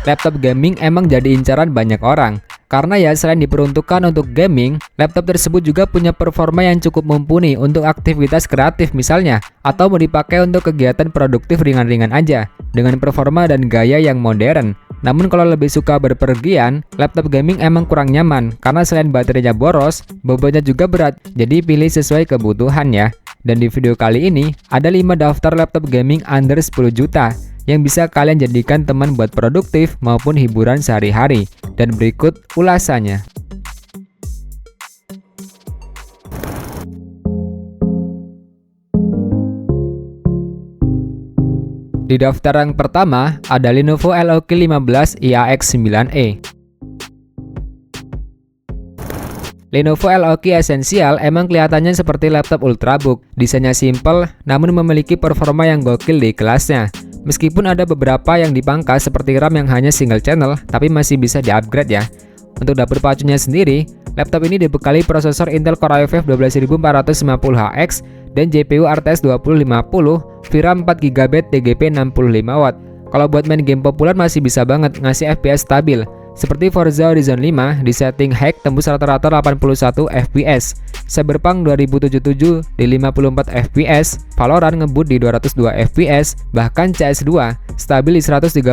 Laptop gaming emang jadi incaran banyak orang. Karena ya selain diperuntukkan untuk gaming, laptop tersebut juga punya performa yang cukup mumpuni untuk aktivitas kreatif misalnya, atau mau dipakai untuk kegiatan produktif ringan-ringan aja, dengan performa dan gaya yang modern. Namun kalau lebih suka berpergian, laptop gaming emang kurang nyaman, karena selain baterainya boros, bobotnya juga berat, jadi pilih sesuai kebutuhan ya. Dan di video kali ini, ada 5 daftar laptop gaming under 10 juta, yang bisa kalian jadikan teman buat produktif maupun hiburan sehari-hari. Dan berikut ulasannya. Di daftar yang pertama, ada Lenovo LOK 15 IAX9E. Lenovo LOK Essential emang kelihatannya seperti laptop ultrabook. Desainnya simple, namun memiliki performa yang gokil di kelasnya. Meskipun ada beberapa yang dipangkas seperti RAM yang hanya single channel, tapi masih bisa di-upgrade ya. Untuk dapur pacunya sendiri, laptop ini dibekali prosesor Intel Core i5 12450HX dan GPU RTX 2050, VRAM 4GB, TGP 65W. Kalau buat main game populer masih bisa banget ngasih FPS stabil. Seperti Forza Horizon 5 di setting high tembus rata-rata 81 fps, Cyberpunk 2077 di 54 fps, Valorant ngebut di 202 fps, bahkan CS2 stabil di 138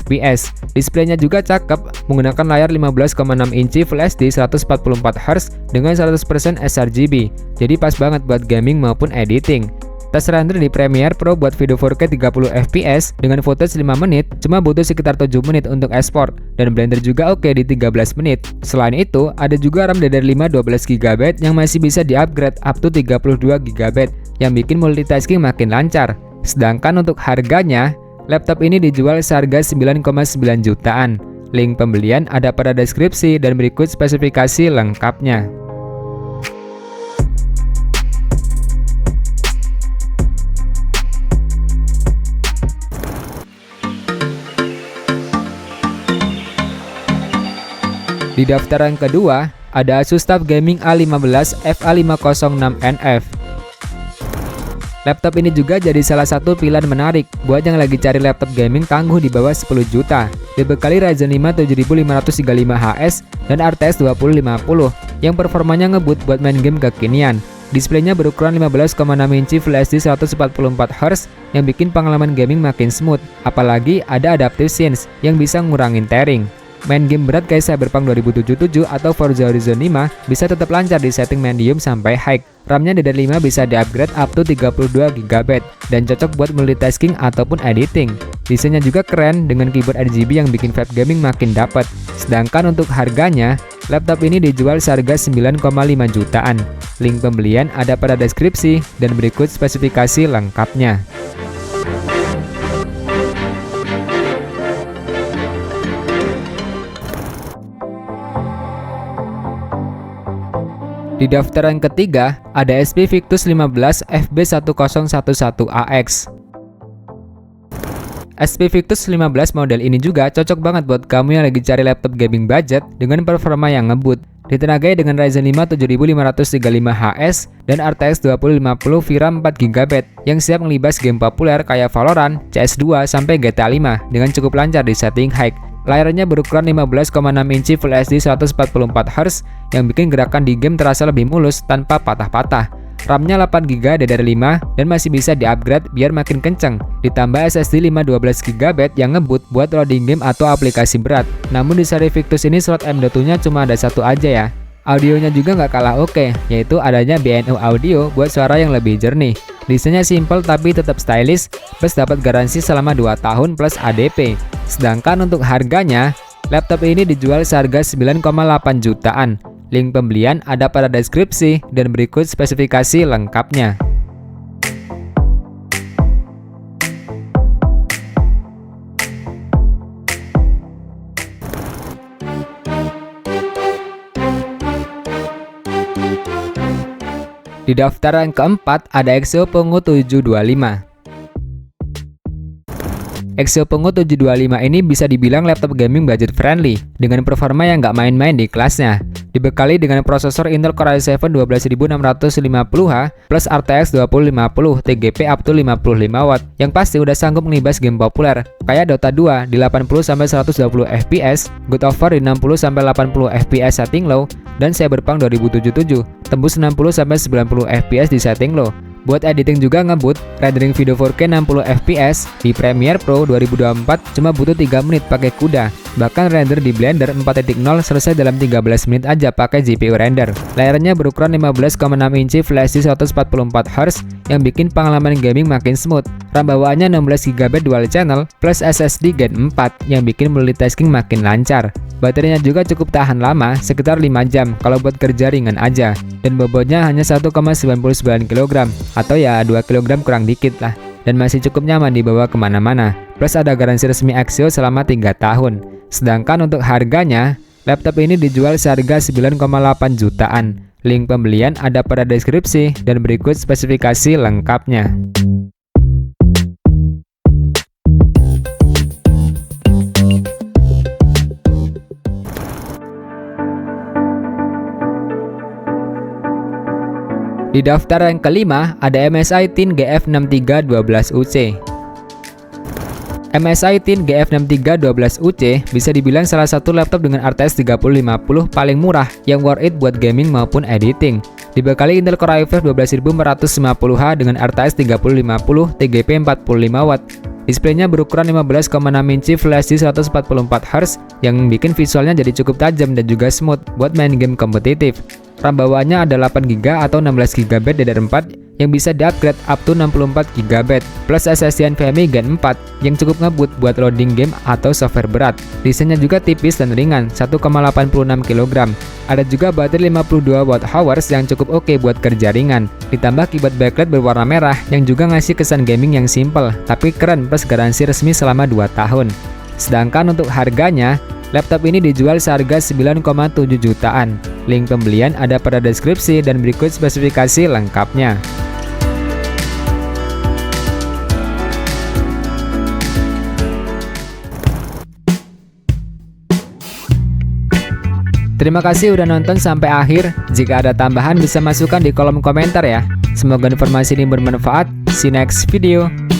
fps. Displaynya juga cakep, menggunakan layar 15,6 inci Full HD 144Hz dengan 100% sRGB, jadi pas banget buat gaming maupun editing. Tes render di Premiere Pro buat video 4K 30 fps dengan footage 5 menit cuma butuh sekitar 7 menit untuk export, dan Blender juga oke di 13 menit. Selain itu, ada juga RAM DDR5 12GB yang masih bisa di-upgrade up to 32GB yang bikin multitasking makin lancar. Sedangkan untuk harganya, laptop ini dijual seharga 9,9 jutaan. Link pembelian ada pada deskripsi dan berikut spesifikasi lengkapnya. Di daftar yang kedua, ada Asus TUF Gaming A15 FA506NF. Laptop ini juga jadi salah satu pilihan menarik buat yang lagi cari laptop gaming tangguh di bawah 10 juta. Dibekali Ryzen 5 7535HS dan RTX 2050 yang performanya ngebut buat main game kekinian. Displaynya berukuran 15,6 inci Full HD 144Hz yang bikin pengalaman gaming makin smooth. Apalagi ada Adaptive Scenes yang bisa ngurangin tearing. Main game berat kayak Cyberpunk 2077 atau Forza Horizon 5 bisa tetap lancar di setting medium sampai high. RAM-nya DDR5 bisa di-upgrade up to 32GB dan cocok buat multitasking ataupun editing. Desainnya juga keren dengan keyboard RGB yang bikin vibe gaming makin dapet. Sedangkan untuk harganya, laptop ini dijual seharga 9,5 jutaan. Link pembelian ada pada deskripsi dan berikut spesifikasi lengkapnya. Di daftar yang ketiga, ada HP Victus 15 FB1011AX. HP Victus 15 model ini juga cocok banget buat kamu yang lagi cari laptop gaming budget dengan performa yang ngebut. Ditenagai dengan Ryzen 5 7535HS dan RTX 2050 VRAM 4GB yang siap ngelibas game populer kayak Valorant, CS2, sampai GTA 5 dengan cukup lancar di setting high. Layarnya berukuran 15,6 inci Full HD 144Hz yang bikin gerakan di game terasa lebih mulus tanpa patah-patah. RAM-nya 8GB DDR5 dan masih bisa di-upgrade biar makin kenceng. Ditambah SSD 512GB yang ngebut buat loading game atau aplikasi berat. Namun di seri Victus ini slot M.2-nya cuma ada satu aja ya. Audionya juga nggak kalah oke, yaitu adanya BNU Audio buat suara yang lebih jernih. Desainnya simple tapi tetap stylish, plus dapat garansi selama 2 tahun plus ADP. Sedangkan untuk harganya, laptop ini dijual seharga 9,8 jutaan. Link pembelian ada pada deskripsi dan berikut spesifikasi lengkapnya. Di daftar yang keempat ada Exo Pongo 725. Exyos 725 ini bisa dibilang laptop gaming budget friendly dengan performa yang nggak main-main di kelasnya. Dibekali dengan prosesor Intel Core i7 12650H plus RTX 2050 TGP up to 55 Watt yang pasti udah sanggup ngelibas game populer kayak Dota 2 di 80-120 fps, God of War di 60-80 fps setting low, dan Cyberpunk 2077 tembus 60-90 fps di setting low. Buat editing juga ngebut, rendering video 4K 60 fps di Premiere Pro 2024 cuma butuh 3 menit pakai CUDA. Bahkan render di Blender 4.0 selesai dalam 13 menit aja pakai GPU render. Layarnya berukuran 15,6 inci Flash di 144Hz yang bikin pengalaman gaming makin smooth. RAM bawaannya 16GB dual channel plus SSD Gen 4 yang bikin multitasking makin lancar. Baterainya juga cukup tahan lama, sekitar 5 jam kalau buat kerja ringan aja. Dan bobotnya hanya 1,99 kg atau ya 2 kg kurang dikit lah. Dan masih cukup nyaman dibawa kemana-mana. Plus ada garansi resmi Exyos selama 3 tahun. Sedangkan untuk harganya, laptop ini dijual seharga 9,8 jutaan. Link pembelian ada pada deskripsi dan berikut spesifikasi lengkapnya. Di daftar yang kelima ada MSI Thin GF6312UC. MSI Thin GF6312UC bisa dibilang salah satu laptop dengan RTX 3050 paling murah yang worth it buat gaming maupun editing. Dibekali Intel Core i5 12450H dengan RTX 3050 TGP 45 Watt. Displaynya berukuran 15,6 inci Flash di 144Hz yang bikin visualnya jadi cukup tajam dan juga smooth buat main game kompetitif. RAM bawaannya ada 8GB atau 16GB DDR4 yang bisa di-upgrade up to 64GB plus SSD NVMe Gen 4 yang cukup ngebut buat loading game atau software berat. Desainnya juga tipis dan ringan, 1,86 kg. Ada juga baterai 52 Wh yang cukup oke buat kerja ringan. Ditambah keyboard backlight berwarna merah yang juga ngasih kesan gaming yang simple tapi keren plus garansi resmi selama 2 tahun. Sedangkan untuk harganya, laptop ini dijual seharga 9,7 jutaan. Link pembelian ada pada deskripsi dan berikut spesifikasi lengkapnya. Terima kasih udah nonton sampai akhir. Jika ada tambahan bisa masukkan di kolom komentar ya. Semoga informasi ini bermanfaat. See you next video.